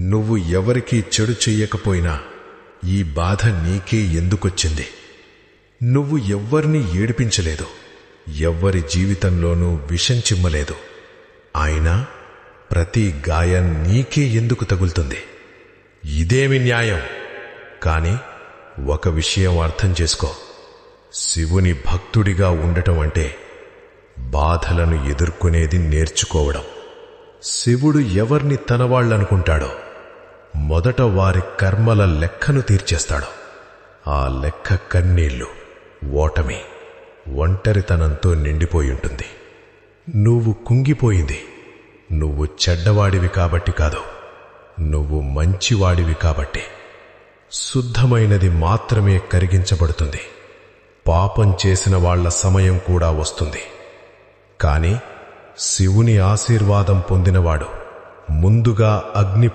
నువ్వు ఎవరికీ చెడు చెయ్యకపోయినా ఈ బాధ నీకే ఎందుకొచ్చింది? నువ్వు ఎవ్వర్నీ ఏడిపించలేదు, ఎవ్వరి జీవితంలోనూ విషం చిమ్మలేదు. అయినా ప్రతి గాయం నీకే ఎందుకు తగులుతుంది? ఇదేమి న్యాయం? కాని ఒక విషయం అర్థం చేసుకో. శివుని భక్తుడిగా ఉండటం అంటే బాధలను ఎదుర్కొనేది నేర్చుకోవడం. శివుడు ఎవర్ని తనవాళ్లనుకుంటాడో మొదట వారి కర్మల లెక్కను తీర్చేస్తాడు. ఆ లెక్క కన్నీళ్లు, ఓటమి, ఒంటరితనంతో నిండిపోయుంటుంది. నువ్వు కుంగిపోయింది నువ్వు చెడ్డవాడివి కాబట్టి కాదు, నువ్వు మంచివాడివి కాబట్టి. శుద్ధమైనది మాత్రమే కరిగించబడుతుంది. పాపం చేసిన వాళ్ల సమయం కూడా వస్తుంది. కాని శివుని ఆశీర్వాదం పొందినవాడు ముందుగా అగ్ని